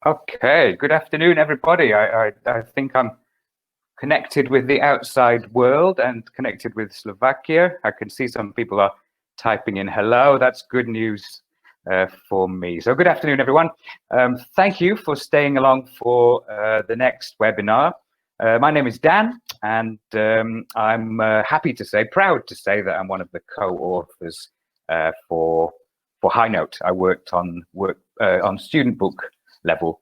Okay, good afternoon, everybody. I think I'm connected with the outside world and connected with Slovakia. I can see some people are typing in hello. That's good news for me. So good afternoon, everyone. Thank you for staying along for the next webinar. My name is Dan, and I'm happy to say, proud to say that I'm one of the co-authors for High Note. I worked on student book level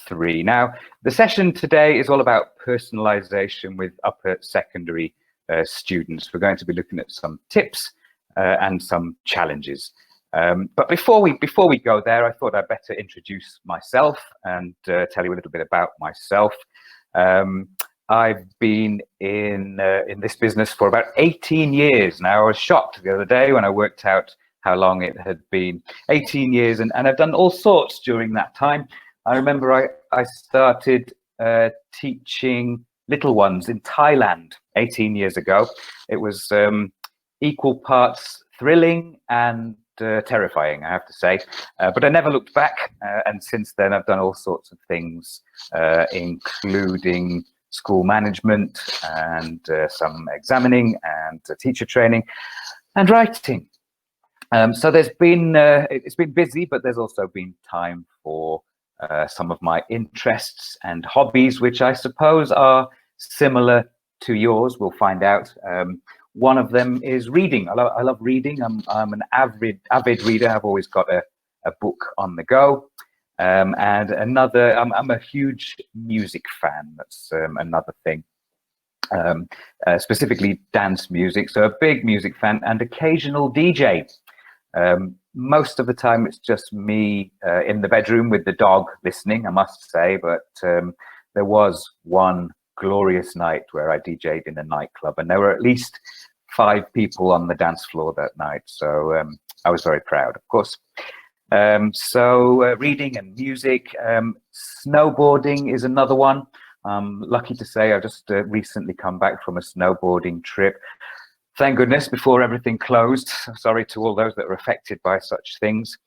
3. Now, the session today is all about personalisation with upper secondary students. We're going to be looking at some tips and some challenges. But before we go there, I thought I'd better introduce myself and tell you a little bit about myself. I've been in this business for about 18 years now. I was shocked the other day when I worked out how long it had been. 18 years, and I've done all sorts during that time. I remember I started teaching little ones in Thailand 18 years ago. It was equal parts thrilling and terrifying, I have to say, but I never looked back, and since then I've done all sorts of things, including school management and some examining and teacher training and writing. So there's been it's been busy, but there's also been time for some of my interests and hobbies, which I suppose are similar to yours. We'll find out. One of them is reading. I love reading. I'm an avid reader. I've always got a book on the go. And another, I'm a huge music fan. That's another thing. Specifically dance music. So a big music fan and occasional DJ. Most of the time it's just me in the bedroom with the dog listening, I must say, but there was one glorious night where I DJ'd in a nightclub, and there were at least 5 people on the dance floor that night, so I was very proud, of course. So reading and music. Snowboarding is another one. I'm lucky to say I just recently come back from a snowboarding trip. Thank goodness, before everything closed. Sorry to all those that are affected by such things.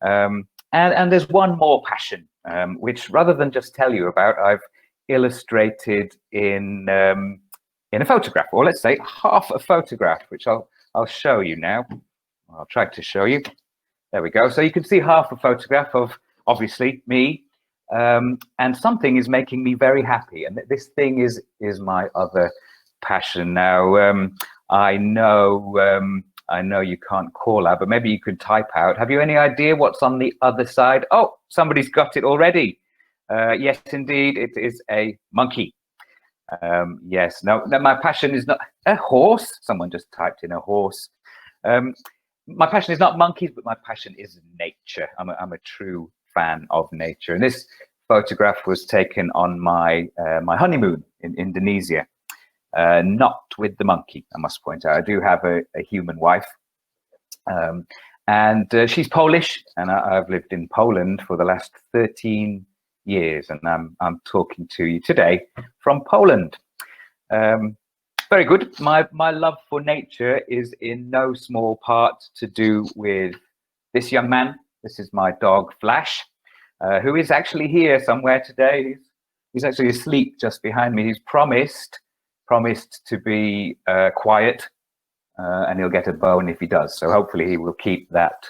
And there's one more passion, which rather than just tell you about, I've illustrated in a photograph, or let's say half a photograph, which I'll show you now. I'll try to show you. There we go. So you can see half a photograph of, obviously, me, and something is making me very happy. And this thing is my other passion. Now, I know you can't call out, but maybe you could type out. Have you any idea what's on the other side? Oh, somebody's got it already. Yes, indeed, it is a monkey. Yes, no, my passion is not a horse. Someone just typed in a horse. My passion is not monkeys, but my passion is nature. I'm a true fan of nature. And this photograph was taken on my honeymoon in Indonesia. Not with the monkey, I must point out. I do have a human wife, and she's Polish, and I've lived in Poland for the last 13 years, and I'm talking to you today from Poland. Very good. My love for nature is in no small part to do with this young man. This is my dog Flash, who is actually here somewhere today. He's actually asleep just behind me. He's promised to be quiet, and he'll get a bone if he does. So hopefully he will keep that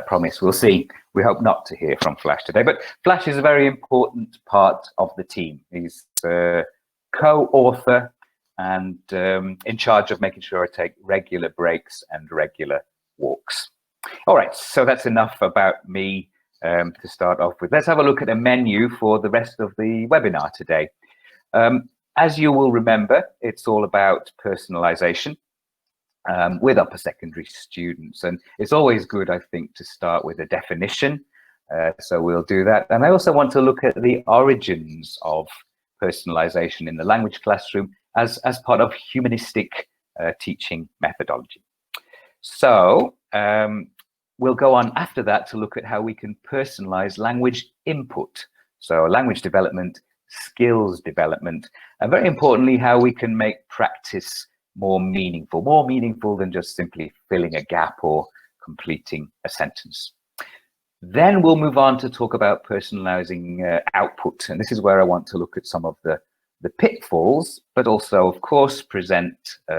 promise. We'll see. We hope not to hear from Flash today, but Flash is a very important part of the team. He's co-author and in charge of making sure I take regular breaks and regular walks. All right, so that's enough about me to start off with. Let's have a look at the menu for the rest of the webinar today. As you will remember, it's all about personalisation with upper secondary students. And it's always good, I think, to start with a definition. So we'll do that. And I also want to look at the origins of personalisation in the language classroom as part of humanistic teaching methodology. So we'll go on after that to look at how we can personalise language input. So language development, skills development, and very importantly, how we can make practice more meaningful than just simply filling a gap or completing a sentence. Then we'll move on to talk about personalizing output. And this is where I want to look at some of the pitfalls, but also, of course, present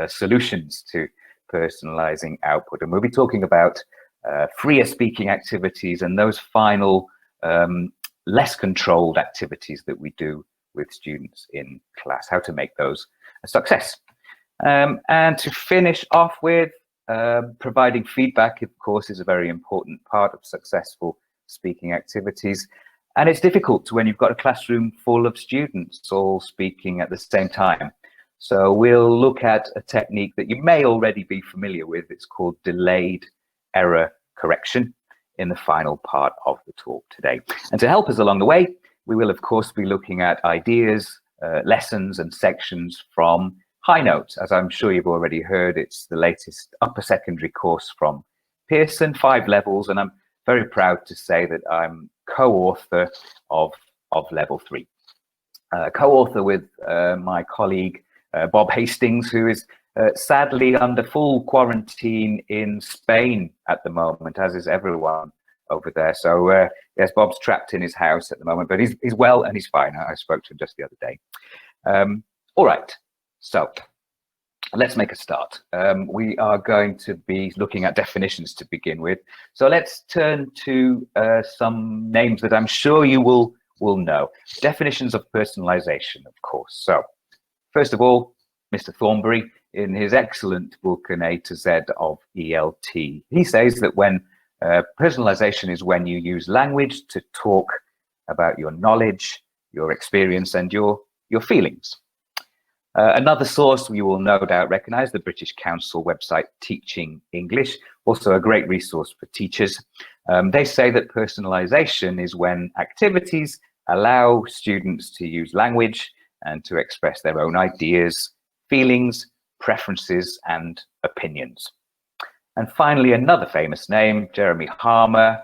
solutions to personalizing output. And we'll be talking about freer speaking activities and those final less controlled activities that we do with students in class, how to make those a success. And to finish off with, providing feedback, of course, is a very important part of successful speaking activities. And it's difficult when you've got a classroom full of students all speaking at the same time. So we'll look at a technique that you may already be familiar with. It's called delayed error correction in the final part of the talk today. And to help us along the way, we will, of course, be looking at ideas, lessons and sections from High Notes. As I'm sure you've already heard, it's the latest upper secondary course from Pearson, 5 levels, and I'm very proud to say that I'm co-author of level 3. Co-author with my colleague Bob Hastings, who is sadly under full quarantine in Spain at the moment, as is everyone over there. So yes, Bob's trapped in his house at the moment, but he's well and he's fine. I spoke to him just the other day. All right, so let's make a start. We are going to be looking at definitions to begin with. So let's turn to some names that I'm sure you will know. Definitions of personalization, of course. So first of all, Mr. Thornbury, in his excellent book, An A to Z of ELT, he says that when personalization is when you use language to talk about your knowledge, your experience, and your feelings. Another source we will no doubt recognize, the British Council website Teaching English, also a great resource for teachers. They say that personalization is when activities allow students to use language and to express their own ideas, feelings, preferences, and opinions. And finally, another famous name, Jeremy Harmer,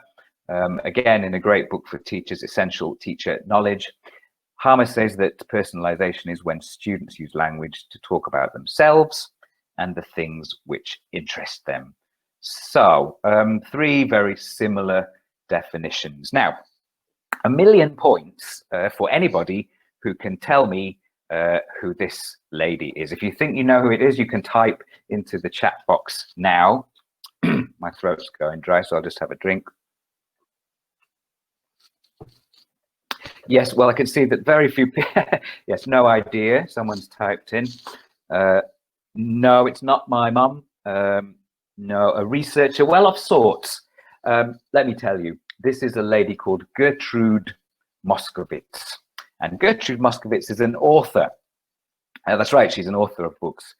again in a great book for teachers, Essential Teacher Knowledge. Harmer says that personalization is when students use language to talk about themselves and the things which interest them. So 3 very similar definitions. Now, 1,000,000 points for anybody who can tell me who this lady is. If you think you know who it is, you can type into the chat box now. My throat's going dry, so I'll just have a drink. Yes, well, I can see that very few people, yes, no idea. Someone's typed in. No, it's not my mum. No, a researcher, well, of sorts. Let me tell you, this is a lady called Gertrude Moskowitz. And Gertrude Moskowitz is an author. That's right, she's an author of books.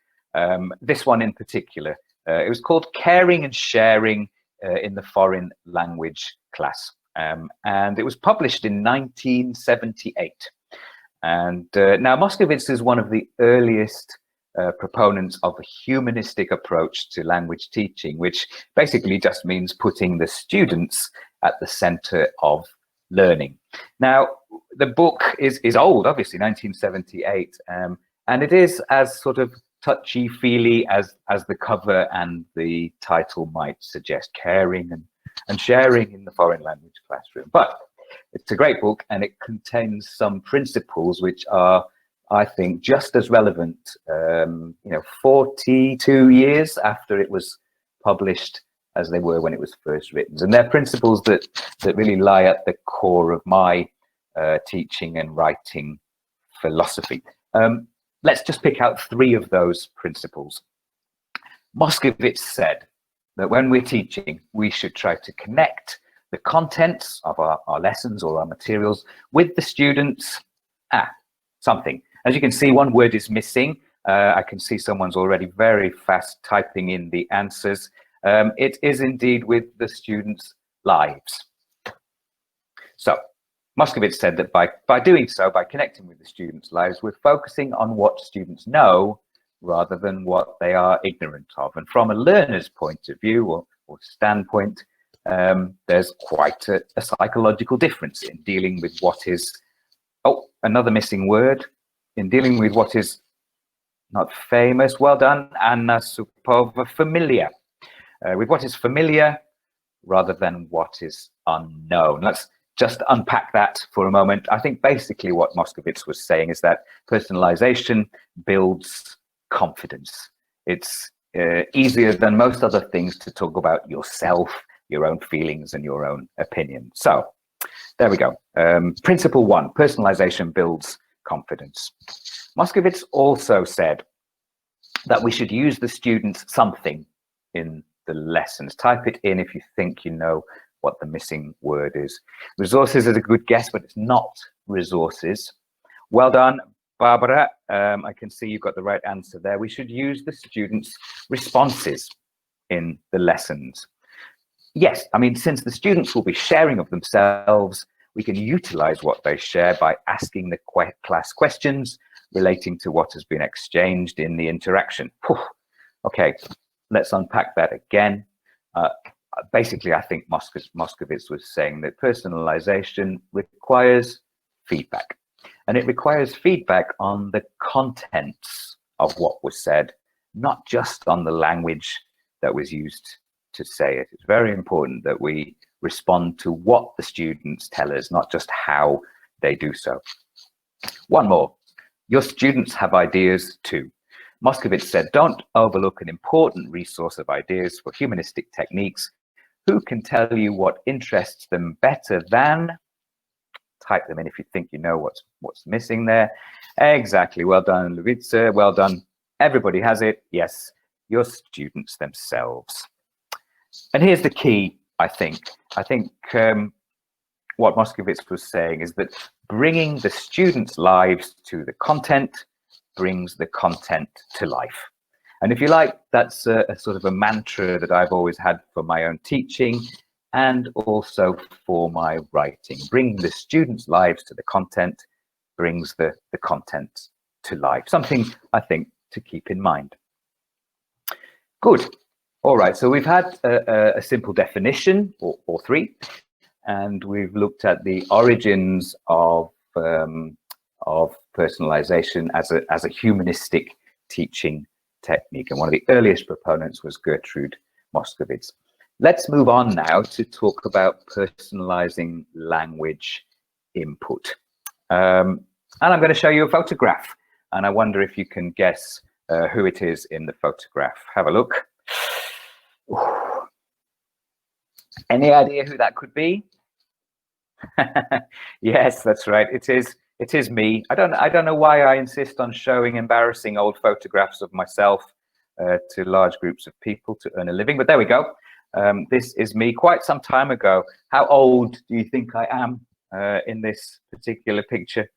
This one in particular, it was called Caring and Sharing in the Foreign Language Class. And it was published in 1978. And now Moskowitz is one of the earliest proponents of a humanistic approach to language teaching, which basically just means putting the students at the center of learning. Now, the book is old, obviously, 1978, and it is as sort of touchy-feely as the cover and the title might suggest, caring and sharing in the foreign language classroom. But it's a great book, and it contains some principles which are, I think, just as relevant, 42 years after it was published as they were when it was first written. And they're principles that really lie at the core of my teaching and writing philosophy. Let's just pick out 3 of those principles. Moskowitz said that when we're teaching, we should try to connect the contents of our lessons or our materials with the students. Something. As you can see, one word is missing. I can see someone's already very fast typing in the answers. It is indeed with the students' lives. So Moskowitz said that by doing so, by connecting with the students' lives, we're focusing on what students know rather than what they are ignorant of. And from a learner's point of view or standpoint, there's quite a psychological difference in dealing with what is, another missing word, in dealing with what is not famous. Well done, Anna Supova, familiar. With what is familiar rather than what is unknown. Let's just unpack that for a moment. I think basically what Moskovitz was saying is that personalization builds confidence. It's easier than most other things to talk about yourself, your own feelings, and your own opinion. So there we go. Principle 1, personalization builds confidence. Moskovitz also said that we should use the students something in the lessons. Type it in if you think you know what the missing word is. Resources is a good guess, but it's not resources. Well done, Barbara. I can see you've got the right answer there. We should use the students' responses in the lessons. Yes, I mean, since the students will be sharing of themselves, we can utilize what they share by asking the class questions relating to what has been exchanged in the interaction. Whew. Okay, let's unpack that again. Basically, I think Moskovitz was saying that personalization requires feedback, and it requires feedback on the contents of what was said, not just on the language that was used to say it. It's very important that we respond to what the students tell us, not just how they do so. One more. Your students have ideas too. Moskovitz said, don't overlook an important resource of ideas for humanistic techniques. Who can tell you what interests them better than? Type them in if you think you know what's missing there. Exactly. Well done, Levitsa. Well done. Everybody has it. Yes, your students themselves. And here's the key, I think. What Moskovitz was saying is that bringing the students' lives to the content brings the content to life. And if you like, that's a sort of a mantra that I've always had for my own teaching and also for my writing. Bring the students' lives to the content brings the content to life. Something, I think, to keep in mind. Good. All right, so we've had a simple definition, or three, and we've looked at the origins of personalization as a humanistic teaching technique. And one of the earliest proponents was Gertrude Moskovitz. Let's move on now to talk about personalizing language input. And I'm going to show you a photograph, and I wonder if you can guess who it is in the photograph. Have a look. Ooh. Any idea who that could be? Yes, that's right. It is me. I don't know why I insist on showing embarrassing old photographs of myself to large groups of people to earn a living, but there we go. This is me quite some time ago. How old do you think I am in this particular picture?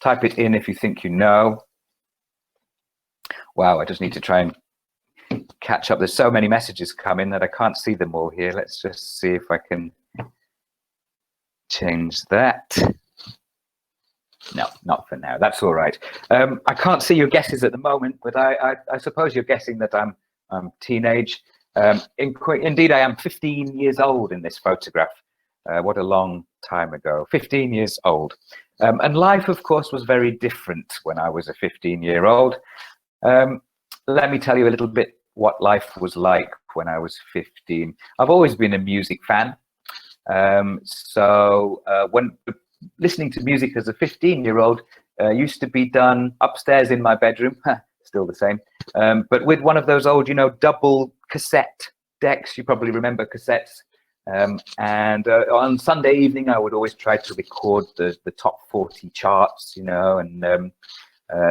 Type it in if you think you know. Wow, I just need to try and catch up. There's so many messages coming that I can't see them all here. Let's just see if I can change that. No, not for now. That's all right. I can't see your guesses at the moment, but I suppose you're guessing that I'm teenage. Indeed, I am 15 years old in this photograph. What a long time ago. 15 years old. And life, of course, was very different when I was a 15-year-old. Let me tell you a little bit what life was like when I was 15. I've always been a music fan. So when listening to music as a 15-year-old used to be done upstairs in my bedroom, still the same, but with one of those old, double cassette decks. You probably remember cassettes. And on Sunday evening, I would always try to record the top 40 charts, and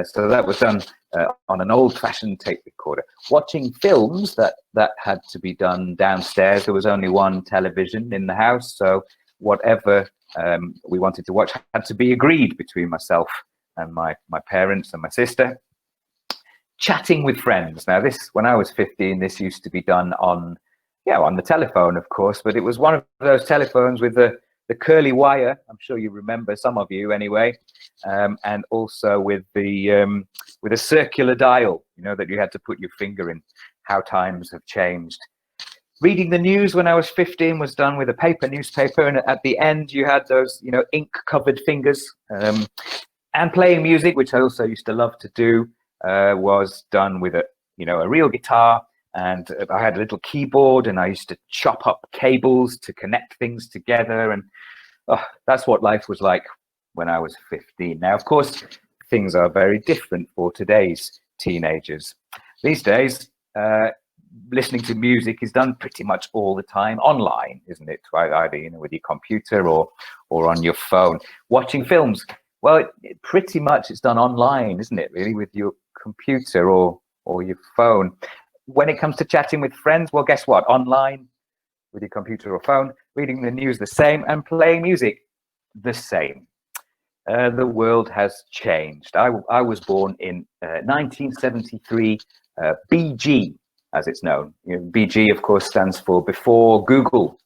so that was done on an old-fashioned tape recorder. Watching films, that had to be done downstairs. There was only one television in the house, so whatever we wanted to watch had to be agreed between myself and my parents and my sister. Chatting with friends. Now, when I was 15, this used to be done on the telephone, of course, but it was one of those telephones with the curly wire. I'm sure you remember, some of you anyway, and also with a circular dial, that you had to put your finger in. How times have changed. Reading the news when I was 15 was done with a paper newspaper, and at the end you had those, ink-covered fingers. And playing music, which I also used to love to do, was done with a real guitar and I had a little keyboard, and I used to chop up cables to connect things together, and that's what life was like when I was 15. Now, of course, things are very different for today's teenagers. These days, listening to music is done pretty much all the time online, isn't it? Either with your computer or on your phone. Watching films, well, pretty much it's done online, isn't it? Really, with your computer or your phone. When it comes to chatting with friends, well, guess what? Online, with your computer or phone, reading the news the same, and playing music the same. The world has changed. I was born in 1973, BG, as it's known. BG, of course, stands for before Google.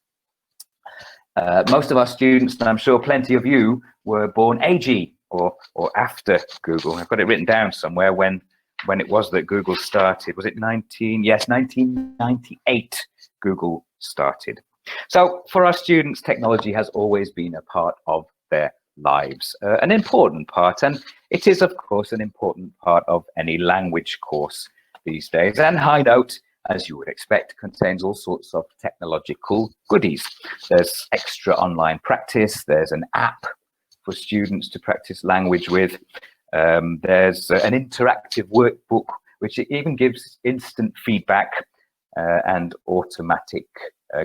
Most of our students, and I'm sure plenty of you, were born AG, or after Google. I've got it written down somewhere when it was that Google started. Was it 1998 Google started. So for our students, technology has always been a part of their lives, an important part, and it is, of course, an important part of any language course these days. And High Note, as you would expect, contains all sorts of technological goodies. There's extra online practice, there's an app for students to practice language with, there's an interactive workbook which even gives instant feedback and automatic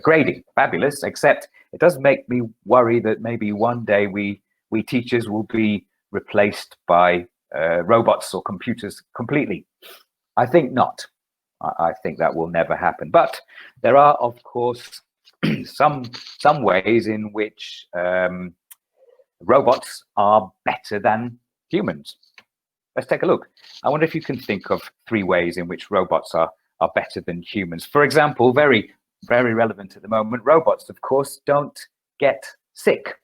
grading. Fabulous, except it does make me worry that maybe one day we teachers will be replaced by robots or computers completely. I think not. I think that will never happen. But there are, of course, some ways in which robots are better than humans. Let's take a look. I wonder if you can think of 3 ways in which robots are better than humans. For example, very, very relevant at the moment, robots, of course, don't get sick.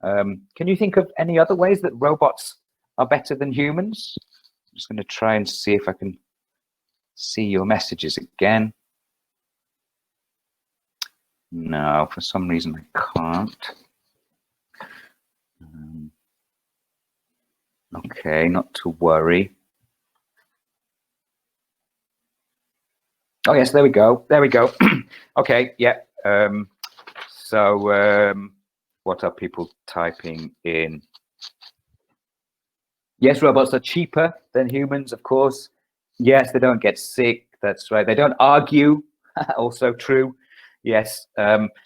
Can you think of any other ways that robots are better than humans? I'm just going to try and see if I can see your messages again. No, for some reason I can't. Okay, not to worry. Oh yes, there we go. There we go. Okay, yeah. What are people typing in? Yes, robots are cheaper than humans, of course. Yes, they don't get sick. That's right. They don't argue. Also true. Yes.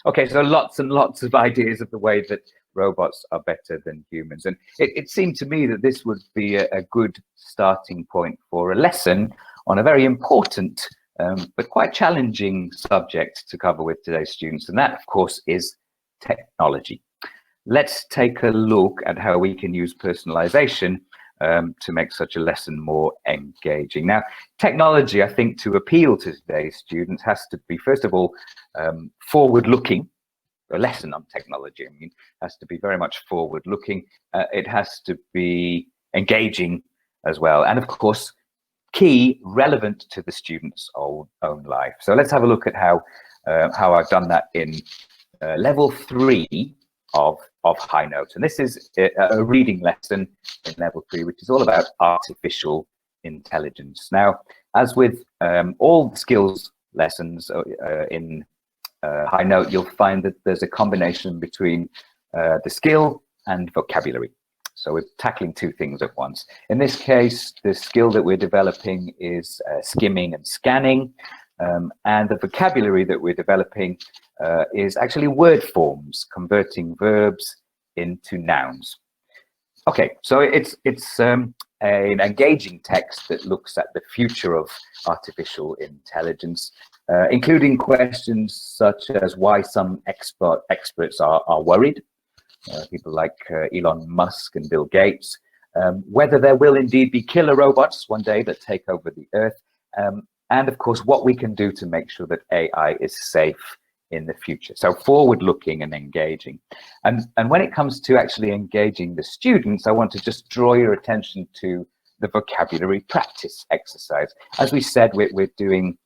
Okay, so lots and lots of ideas of the way that robots are better than humans. And it seemed to me that this would be a good starting point for a lesson on a very important but quite challenging subject to cover with today's students. And that, of course, is technology. Let's take a look at how we can use personalization to make such a lesson more engaging. Now, technology, I think, to appeal to today's students has to be, first of all, forward-looking. A lesson on technology, I mean, has to be very much forward-looking. It has to be engaging as well, and of course, key, relevant to the student's own life. So let's have a look at how I've done that in level 3 of High Note, and this is a reading lesson in level 3, which is all about artificial intelligence. Now, as with all the skills lessons in High Note, you'll find that there's a combination between the skill and vocabulary. So we're tackling 2 things at once. In this case, the skill that we're developing is skimming and scanning, and the vocabulary that we're developing is actually word forms, converting verbs into nouns. Okay, so it's an engaging text that looks at the future of artificial intelligence, including questions such as why some experts are worried, people like Elon Musk and Bill Gates, whether there will indeed be killer robots one day that take over the earth, and of course what we can do to make sure that AI is safe in the future. So forward-looking and engaging. And when it comes to actually engaging the students, I want to just draw your attention to the vocabulary practice exercise. As we said, we're doing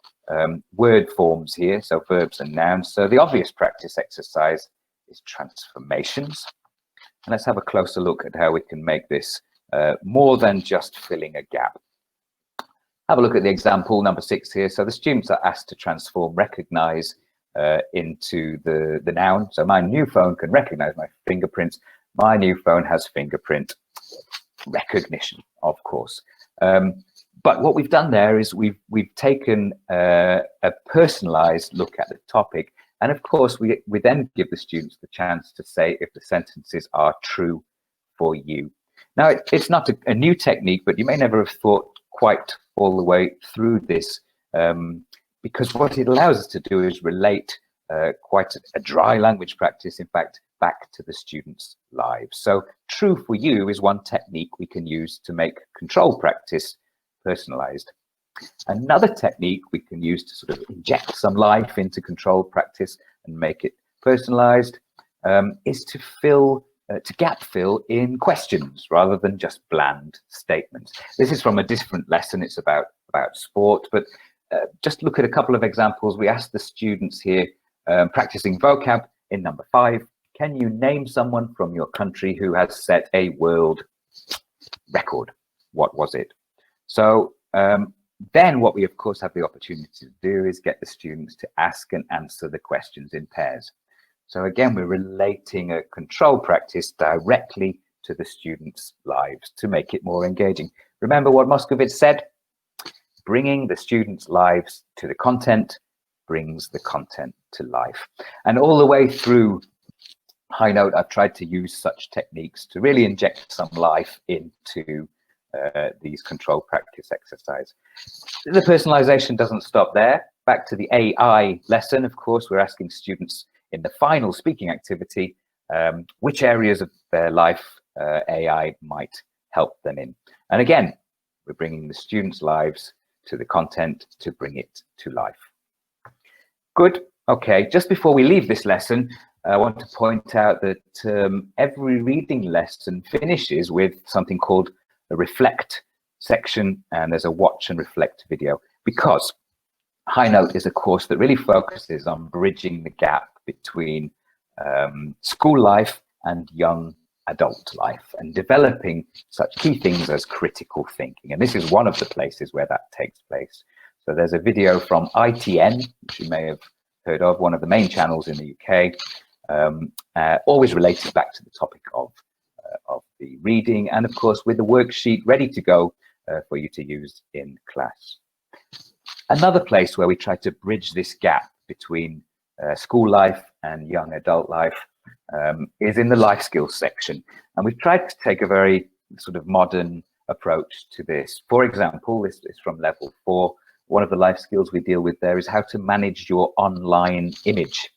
word forms here, so verbs and nouns. So the obvious practice exercise is transformations. And let's have a closer look at how we can make this more than just filling a gap. have a look at the example number 6 here. So the students are asked to transform recognize into the noun. So my new phone can recognize my fingerprints. My new phone has fingerprint recognition, of course. But what we've done there is we've taken a personalized look at the topic. And of course, we then give the students the chance to say if the sentences are true for you. Now, it's not a new technique, but you may never have thought quite all the way through this, because what it allows us to do is relate quite a dry language practice, in fact, back to the students' lives. So true for you is one technique we can use to make control practice personalized. Another technique we can use to sort of inject some life into control practice and make it personalized is to gap fill in questions rather than just bland statements. This is from a different lesson. It's about sport, but just look at a couple of examples. We asked the students here practicing vocab in number 5. Can you name someone from your country who has set a world record? What was it? So then what we of course have the opportunity to do is get the students to ask and answer the questions in pairs. So again, we're relating a control practice directly to the students' lives to make it more engaging. Remember what Moscovitz said? Bringing the students' lives to the content brings the content to life. And all the way through High Note, I've tried to use such techniques to really inject some life into these control practice exercise. The personalization doesn't stop there. Back to the AI lesson, of course, we're asking students in the final speaking activity which areas of their life AI might help them in. And again, we're bringing the students' lives to the content to bring it to life. Good. Okay, just before we leave this lesson, I want to point out that every reading lesson finishes with something called a reflect section, and there's a watch and reflect video, because High Note is a course that really focuses on bridging the gap between school life and young adult life and developing such key things as critical thinking. And this is one of the places where that takes place. So there's a video from ITN, which you may have heard of, one of the main channels in the UK, always related back to the topic of the reading, and of course with the worksheet ready to go for you to use in class. Another place where we try to bridge this gap between school life and young adult life is in the life skills section. And we've tried to take a very sort of modern approach to this. For example, this is from level 4. One of the life skills we deal with there is how to manage your online image.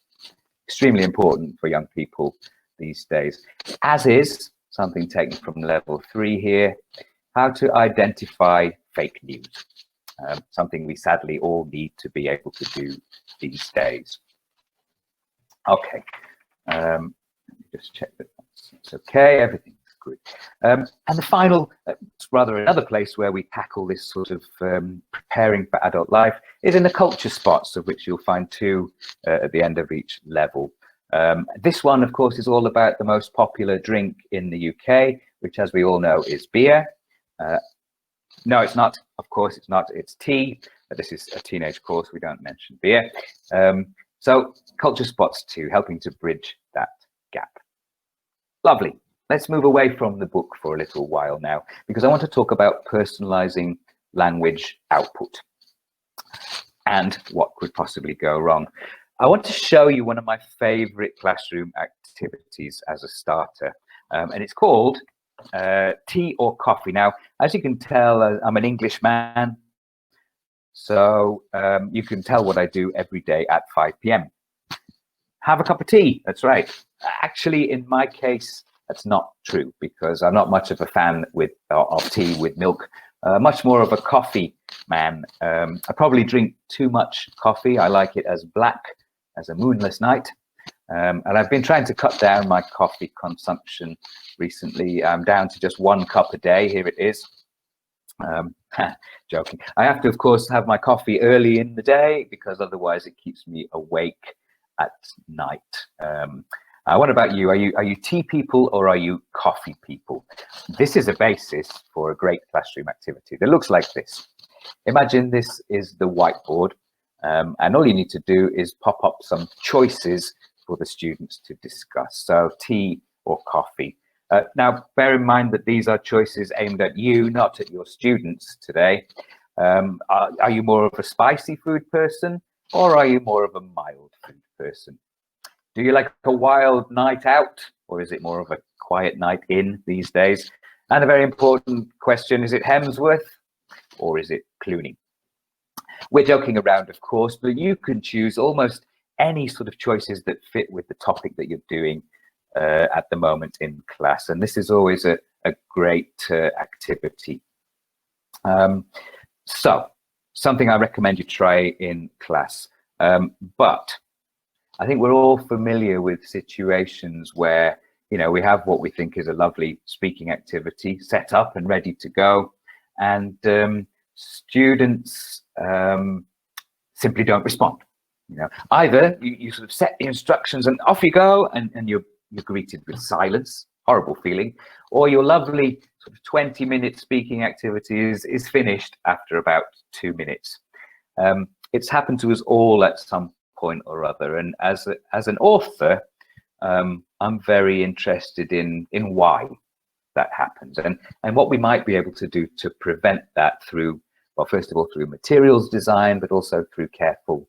Extremely important for young people these days, as is something taken from level 3 here, how to identify fake news. Something we sadly all need to be able to do these days. Okay, let me just check that that's okay, everything's good. And the final, rather another place where we tackle this sort of preparing for adult life is in the culture spots, of which you'll find 2 at the end of each level. This one, of course, is all about the most popular drink in the UK, which, as we all know, is beer. No, it's not. Of course, it's not. It's tea. But this is a teenage course. We don't mention beer. So culture spots 2, helping to bridge that gap. Lovely. Let's move away from the book for a little while now, because I want to talk about personalizing language output and what could possibly go wrong. I want to show you one of my favorite classroom activities as a starter, and it's called tea or coffee. Now, as you can tell, I'm an English man, so you can tell what I do every day at 5 p.m. Have a cup of tea. That's right. Actually, in my case, that's not true, because I'm not much of a fan of tea with milk. Much more of a coffee man. I probably drink too much coffee. I like it as black as a moonless night. And I've been trying to cut down my coffee consumption recently. I'm down to just 1 cup a day. Here it is. Joking. I have to, of course, have my coffee early in the day, because otherwise it keeps me awake at night. What about you? Are you tea people or are you coffee people? This is a basis for a great classroom activity that looks like this. Imagine this is the whiteboard, and all you need to do is pop up some choices for the students to discuss. So tea or coffee. Now, bear in mind that these are choices aimed at you, not at your students today. Are you more of a spicy food person, or are you more of a mild food person? Do you like a wild night out, or is it more of a quiet night in these days? And a very important question, is it Hemsworth or is it Clooney? We're joking around, of course, but you can choose almost any sort of choices that fit with the topic that you're doing at the moment in class. And this is always a great activity. So something I recommend you try in class. But I think we're all familiar with situations where, you know, we have what we think is a lovely speaking activity set up and ready to go, and students simply don't respond. You know, either you sort of set the instructions and off you go, and you're greeted with silence, horrible feeling, or your lovely sort of 20-minute speaking activity is finished after about 2 minutes. It's happened to us all at some point or other, and as an author, I'm very interested in why that happens, and what we might be able to do to prevent that through, well, first of all, through materials design, but also through careful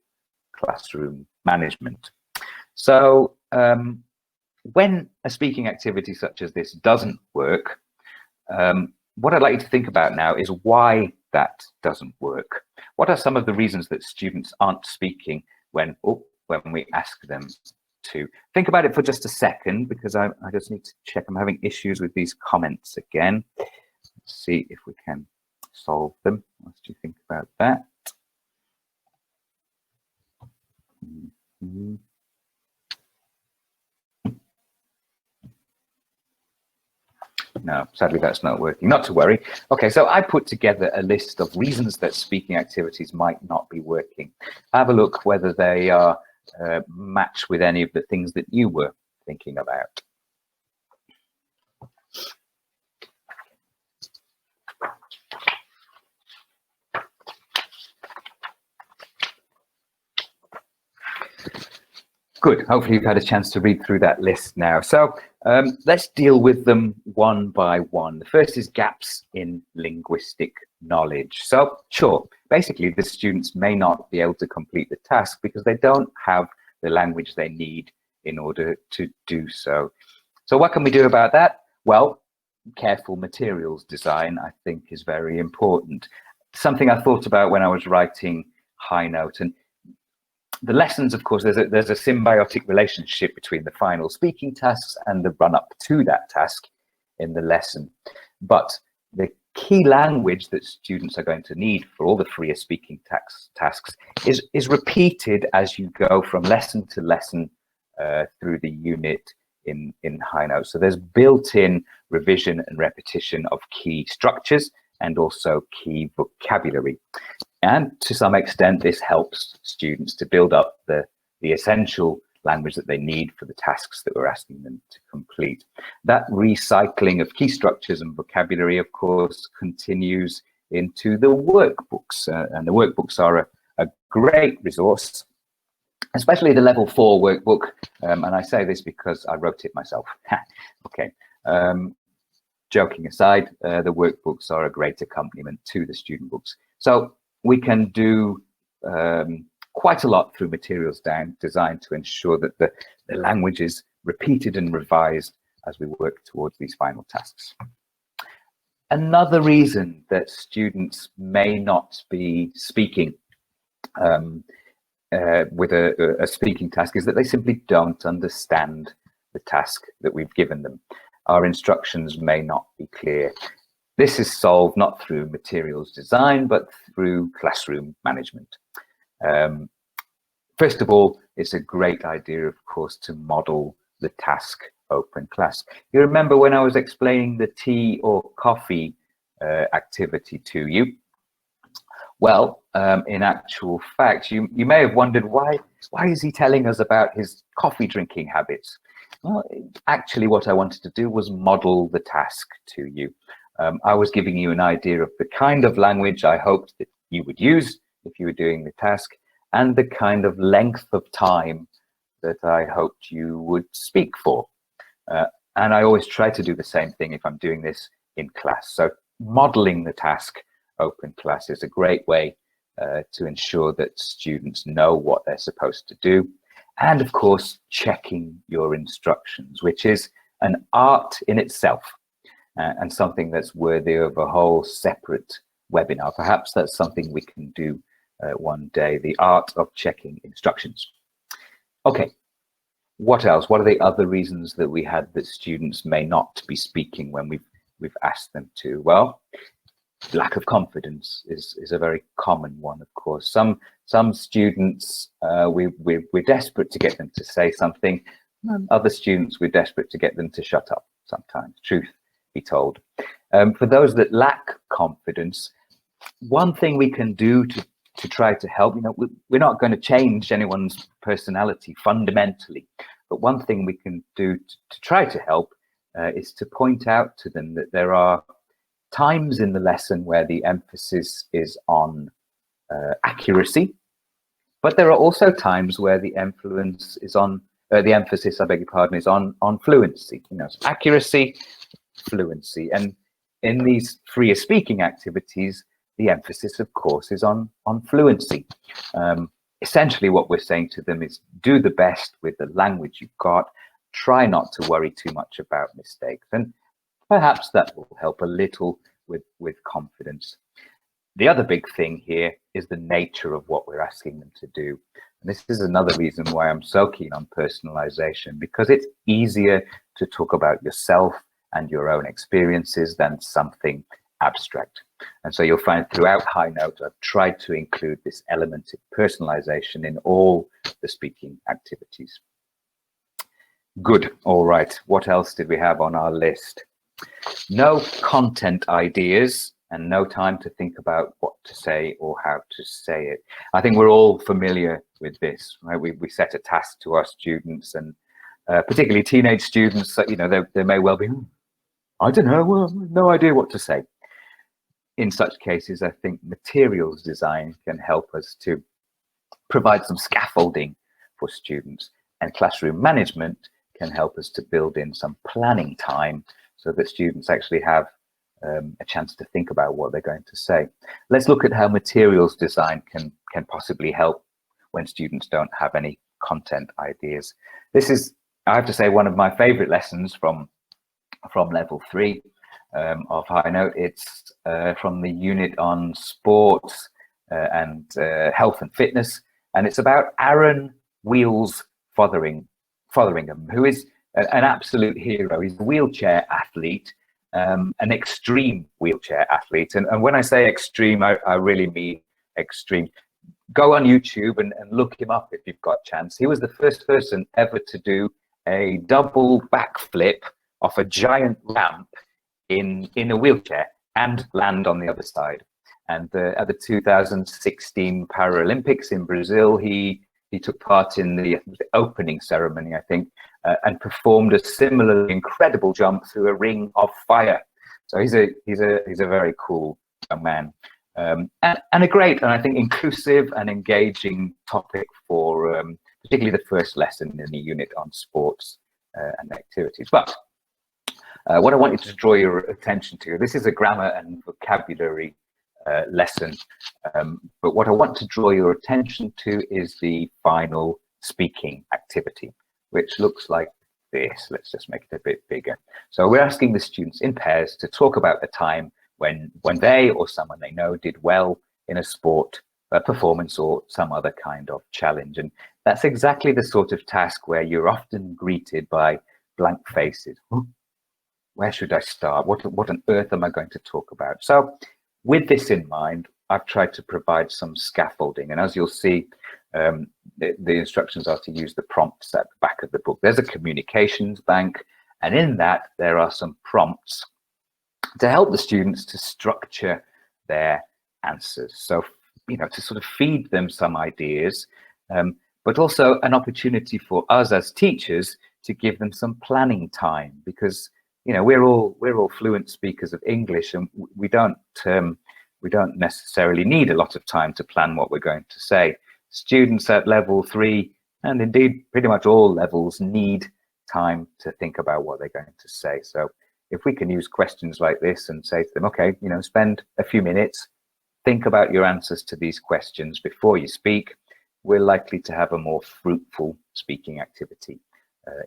classroom management. So when a speaking activity such as this doesn't work, what I'd like you to think about now is why that doesn't work. What are some of the reasons that students aren't speaking when we ask them to? Think about it for just a second, because I just need to check. I'm having issues with these comments again. Let's see if we can solve them. What do you think about that? No, sadly that's not working. Not to worry. Okay, so I put together a list of reasons that speaking activities might not be working. Have a look whether they are match with any of the things that you were thinking about. Good. Hopefully you've had a chance to read through that list now. So let's deal with them one by one. The first is gaps in linguistic knowledge. So sure, basically the students may not be able to complete the task because they don't have the language they need in order to do so. So what can we do about that? Well, careful materials design, I think, is very important. Something I thought about when I was writing High Note. And the lessons, of course, there's a symbiotic relationship between the final speaking tasks and the run-up to that task in the lesson. But the key language that students are going to need for all the freer speaking tasks is repeated as you go from lesson to lesson through the unit in High Note. So there's built-in revision and repetition of key structures and also key vocabulary. And to some extent, this helps students to build up the essential language that they need for the tasks that we're asking them to complete. That recycling of key structures and vocabulary, of course, continues into the workbooks. And the workbooks are a great resource, especially the level 4 workbook. And I say this because I wrote it myself. Okay. Joking aside, the workbooks are a great accompaniment to the student books. So we can do quite a lot through materials design to ensure that the language is repeated and revised as we work towards these final tasks. Another reason that students may not be speaking with a speaking task is that they simply don't understand the task that we've given them. Our instructions may not be clear. This is solved not through materials design, but through classroom management. First of all, it's a great idea, of course, to model the task open class. You remember when I was explaining the tea or coffee activity to you? Well, in actual fact, you may have wondered why is he telling us about his coffee drinking habits? Well, actually what I wanted to do was model the task to you. I was giving you an idea of the kind of language I hoped that you would use if you were doing the task, and the kind of length of time that I hoped you would speak for. And I always try to do the same thing if I'm doing this in class. So modeling the task open class is a great way to ensure that students know what they're supposed to do. And of course, checking your instructions, which is an art in itself, and something that's worthy of a whole separate webinar. Perhaps that's something we can do one day, the art of checking instructions. Okay, what else? What are the other reasons that we had that students may not be speaking when we've asked them to? Well, lack of confidence is a very common one, of course. Some students, we're desperate to get them to say something. Other students, we're desperate to get them to shut up sometimes, truth be told. For those that lack confidence, one thing we can do to try to help, we're not going to change anyone's personality fundamentally, but one thing we can do to try to help is to point out to them that there are times in the lesson where the emphasis is on accuracy, but there are also times where the emphasis is on fluency. So accuracy, fluency, and in these freer speaking activities, the emphasis, of course, is on fluency. Essentially, what we're saying to them is do the best with the language you've got. Try not to worry too much about mistakes, and perhaps that will help a little with confidence. The other big thing here is the nature of what we're asking them to do. And this is another reason why I'm so keen on personalization, because it's easier to talk about yourself and your own experiences than something abstract. And so you'll find throughout High Note, I've tried to include this element of personalization in all the speaking activities. Good. All right. What else did we have on our list? No content ideas and no time to think about what to say or how to say it. I think we're all familiar with this, right? We set a task to our students, and particularly teenage students, they may well be, I don't know, well, no idea what to say. In such cases, I think materials design can help us to provide some scaffolding for students, and classroom management can help us to build in some planning time so that students actually have a chance to think about what they're going to say. Let's look at how materials design can possibly help when students don't have any content ideas. This is, I have to say, one of my favorite lessons from level 3 of High Note. It's from the unit on sports and health and fitness, and it's about Aaron Wheels Fotheringham, who is an absolute hero. He's a wheelchair athlete, an extreme wheelchair athlete. And when I say extreme, I really mean extreme. Go on YouTube and look him up if you've got a chance. He was the first person ever to do a double backflip off a giant ramp in a wheelchair and land on the other side. And at the 2016 Paralympics in Brazil, he took part in the opening ceremony, I think, and performed a similarly incredible jump through a ring of fire. So he's a very cool young man, and a great, and I think, inclusive and engaging topic for particularly the first lesson in the unit on sports and activities. But what I wanted to draw your attention to, this is a grammar and vocabulary lesson, but what I want to draw your attention to is the final speaking activity, which looks like this. Let's just make it a bit bigger. So we're asking the students in pairs to talk about the time when they or someone they know did well in a sport, a performance, or some other kind of challenge. And that's exactly the sort of task where you're often greeted by blank faces. Where should I start? What on earth am I going to talk about? So with this in mind, I've tried to provide some scaffolding. And as you'll see, the instructions are to use the prompts at the back of the book. There's a communications bank, and in that there are some prompts to help the students to structure their answers. So, to sort of feed them some ideas, but also an opportunity for us as teachers to give them some planning time, because we're all fluent speakers of English, and we don't we don't necessarily need a lot of time to plan what we're going to say. Students at level 3, and indeed pretty much all levels, need time to think about what they're going to say. So if we can use questions like this and say to them, okay, spend a few minutes, think about your answers to these questions before you speak, we're likely to have a more fruitful speaking activity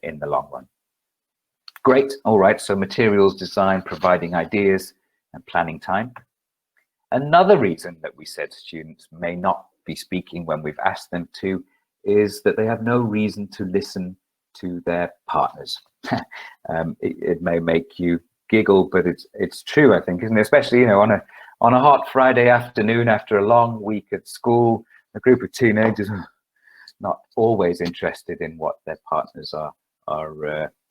in the long run. Great. All right. So materials design, providing ideas, and planning time. Another reason that we said students may not be speaking when we've asked them to is that they have no reason to listen to their partners. It may make you giggle, but it's true, I think, isn't it? Especially, on a hot Friday afternoon after a long week at school, a group of teenagers are not always interested in what their partners are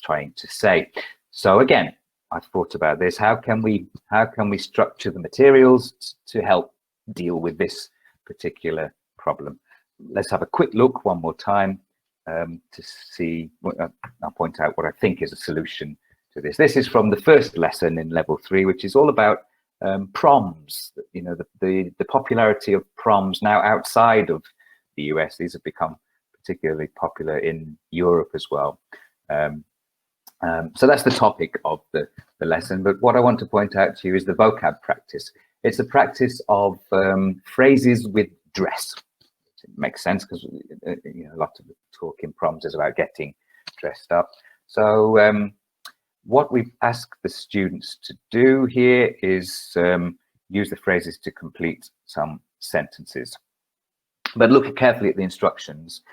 trying to say. So again, I've thought about this. How can we structure the materials to help deal with this particular problem? Let's have a quick look one more time to see. I'll point out what I think is a solution to this. This is from the first lesson in level 3, which is all about proms. The popularity of proms now outside of the US. These have become particularly popular in Europe as well. So that's the topic of the lesson. But what I want to point out to you is the vocab practice. It's a practice of phrases with dress. It makes sense because a lot of the talk in proms is about getting dressed up. So what we've asked the students to do here is use the phrases to complete some sentences. But look carefully at the instructions.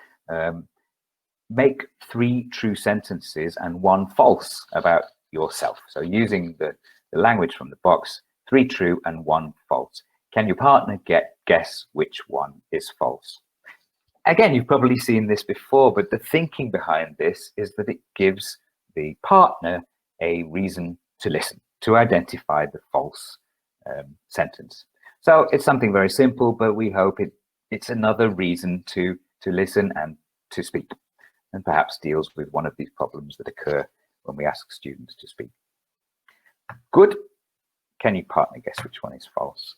Make 3 true sentences and 1 false about yourself. So using the language from the box, 3 true and 1 false. Can your partner guess which one is false? Again, you've probably seen this before, but the thinking behind this is that it gives the partner a reason to listen, to identify the false sentence. So it's something very simple, but we hope it's another reason to listen and to speak, and perhaps deals with one of these problems that occur when we ask students to speak. Good. Can your partner guess which one is false?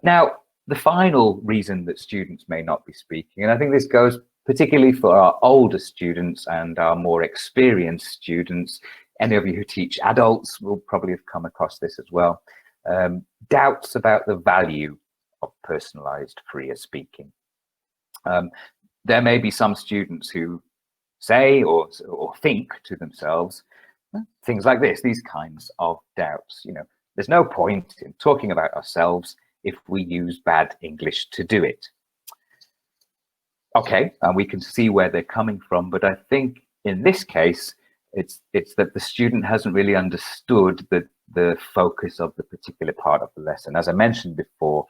Now, the final reason that students may not be speaking, and I think this goes particularly for our older students and our more experienced students. Any of you who teach adults will probably have come across this as well. Doubts about the value of personalized freer speaking. There may be some students who say or think to themselves things like this, these kinds of doubts. There's no point in talking about ourselves if we use bad English to do it. Okay, and we can see where they're coming from, but I think in this case, it's that the student hasn't really understood the focus of the particular part of the lesson. As I mentioned before,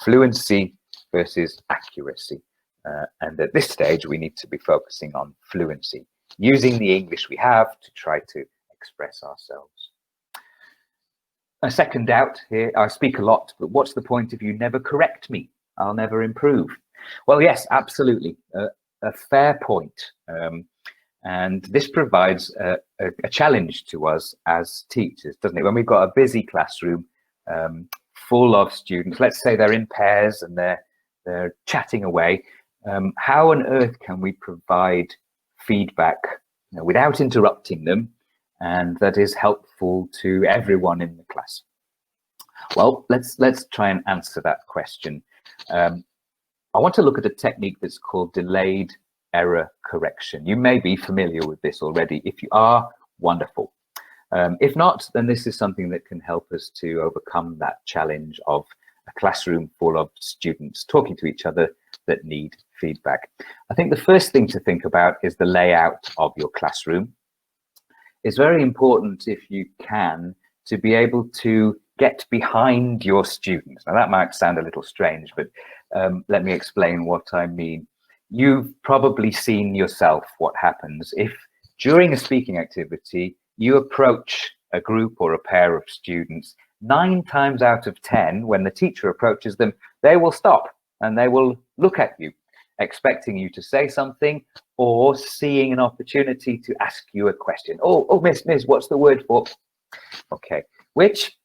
fluency versus accuracy. And at this stage, we need to be focusing on fluency, using the English we have to try to express ourselves. A second doubt here, I speak a lot, but what's the point if you never correct me? I'll never improve. Well, yes, absolutely, a fair point. And this provides a challenge to us as teachers, doesn't it? When we've got a busy classroom full of students, let's say they're in pairs and they're chatting away, how on earth can we provide feedback without interrupting them, and that is helpful to everyone in the class? Well, let's try and answer that question. I want to look at a technique that's called delayed error correction. You may be familiar with this already. If you are, wonderful. If not, then this is something that can help us to overcome that challenge of a classroom full of students talking to each other that need feedback. I think the first thing to think about is the layout of your classroom. It's very important, if you can, to be able to get behind your students. Now, that might sound a little strange, but let me explain what I mean. You've probably seen yourself what happens if during a speaking activity you approach a group or a pair of students. 9 times out of 10, when the teacher approaches them, they will stop and they will look at you, expecting you to say something or seeing an opportunity to ask you a question. Oh, miss, what's the word for? Okay, which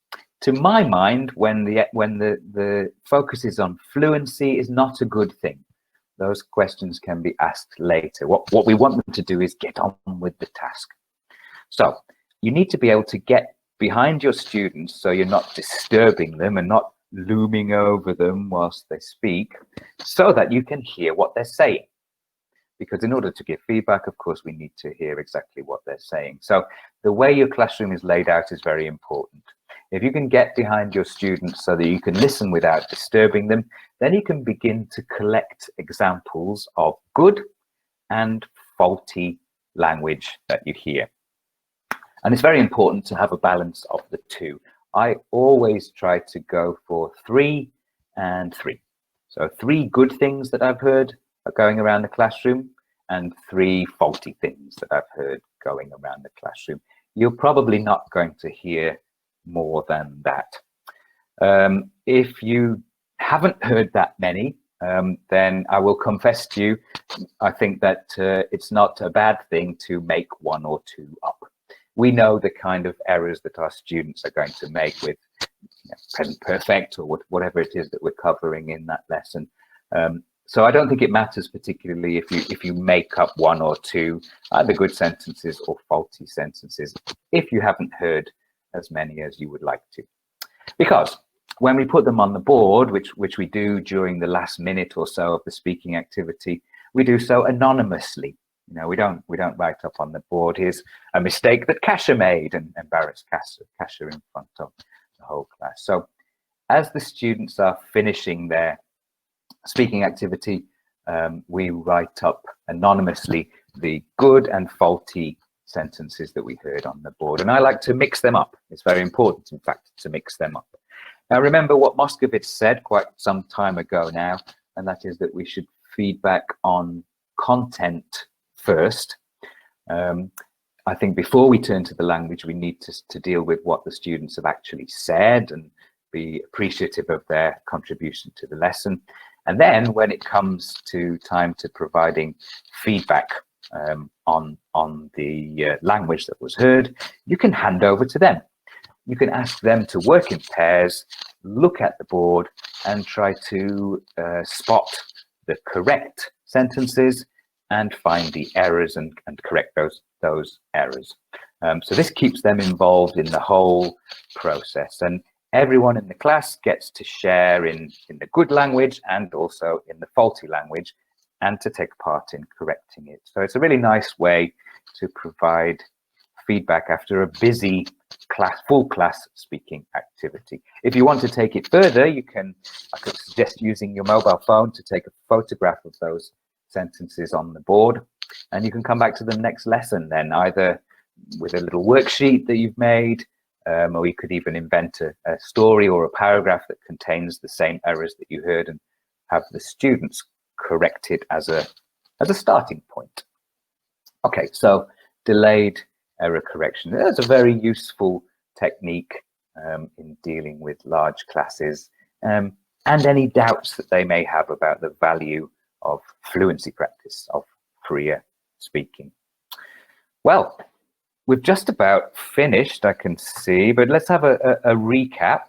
To my mind, when the focus is on fluency, is not a good thing. Those questions can be asked later. What we want them to do is get on with the task. So you need to be able to get behind your students so you're not disturbing them and not looming over them whilst they speak, so that you can hear what they're saying. Because in order to give feedback, of course, we need to hear exactly what they're saying. So the way your classroom is laid out is very important. If you can get behind your students so that you can listen without disturbing them, then you can begin to collect examples of good and faulty language that you hear. And it's very important to have a balance of the two. I always try to go for 3 and 3. So 3 good things that I've heard are going around the classroom, and 3 faulty things that I've heard going around the classroom. You're probably not going to hear more than that. If you haven't heard that many, then I will confess to you, I think that it's not a bad thing to make 1 or 2 up. We know the kind of errors that our students are going to make with present perfect or whatever it is that we're covering in that lesson. So I don't think it matters particularly if you make up 1 or 2 either good sentences or faulty sentences, if you haven't heard as many as you would like to. Because when we put them on the board, which we do during the last minute or so of the speaking activity, we do so anonymously. You know, we don't write up on the board, here's a mistake that Kasia made, and embarrass Kasia in front of the whole class. So as the students are finishing their speaking activity, we write up anonymously the good and faulty sentences that we heard on the board. And I like to mix them up. It's very important, in fact, to mix them up. Now, remember what Moscovitz said quite some time ago now, and that is that we should feedback on content first. I think before we turn to the language, we need to deal with what the students have actually said and be appreciative of their contribution to the lesson. And then when it comes to time to providing feedback on the language that was heard, you can hand over to them. You can ask them to work in pairs, look at the board, and try to spot the correct sentences and find the errors and correct those errors. So this keeps them involved in the whole process, and everyone in the class gets to share in the good language and also in the faulty language, and to take part in correcting it. So it's a really nice way to provide feedback after a busy full class speaking activity. If you want to take it further, I could suggest using your mobile phone to take a photograph of those sentences on the board, and you can come back to the next lesson then, either with a little worksheet that you've made, or you could even invent a story or a paragraph that contains the same errors that you heard and have the students correct it as a starting point. Okay, so delayed error correction. That's a very useful technique in dealing with large classes and any doubts that they may have about the value of fluency practice, of freer speaking. Well, we've just about finished, I can see, but let's have a recap.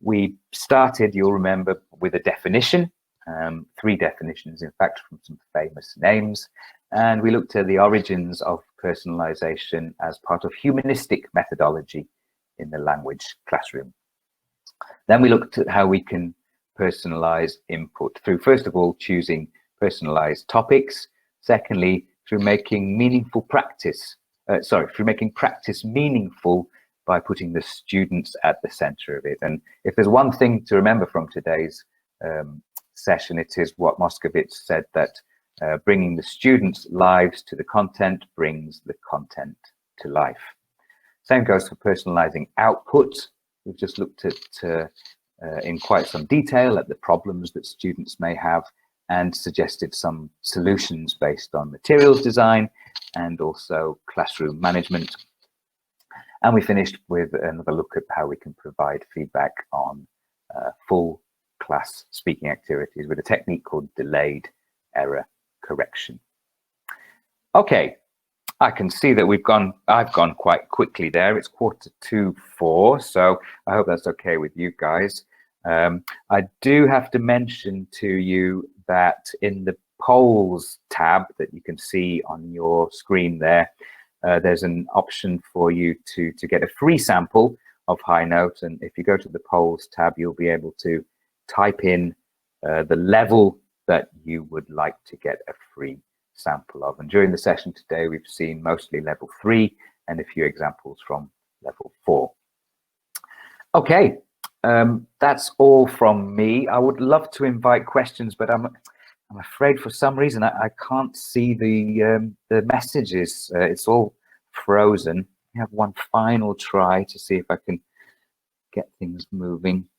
We started, you'll remember, with a definition, 3 definitions, in fact, from some famous names. And we looked at the origins of personalization as part of humanistic methodology in the language classroom. Then we looked at how we can personalize input through, first of all, choosing personalized topics. Secondly, through making meaningful practice, through making practice meaningful by putting the students at the center of it. And if there's one thing to remember from today's session, it is what Moscovitz said, that bringing the students' lives to the content brings the content to life. Same goes for personalizing output. We've just looked at in quite some detail at the problems that students may have and suggested some solutions based on materials design and also classroom management. And we finished with another look at how we can provide feedback on full class speaking activities with a technique called delayed error correction. Okay, I can see that I've gone quite quickly there. It's 4:45, so I hope that's okay with you guys. I do have to mention to you that in the polls tab that you can see on your screen there, there's an option for you to get a free sample of High Note. And if you go to the polls tab, you'll be able to type in the level that you would like to get a free sample of. And during the session today, we've seen mostly level 3 and a few examples from level 4. Okay, that's all from me. I would love to invite questions, but I'm afraid for some reason I can't see the messages. It's all frozen. I have one final try to see if I can get things moving.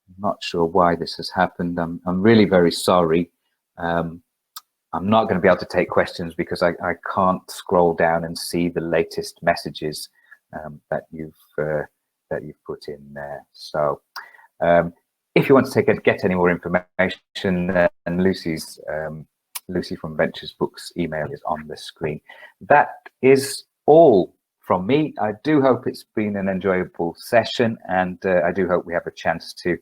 I'm not sure why this has happened. I'm really very sorry. I'm not going to be able to take questions because I can't scroll down and see the latest messages that you've put in there. So if you want to get any more information, and Lucy from Ventures Books email is on the screen. That is all from me. I do hope it's been an enjoyable session, and I do hope we have a chance to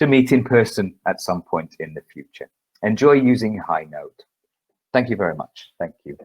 meet in person at some point in the future. Enjoy using High Note. Thank you very much. Thank you.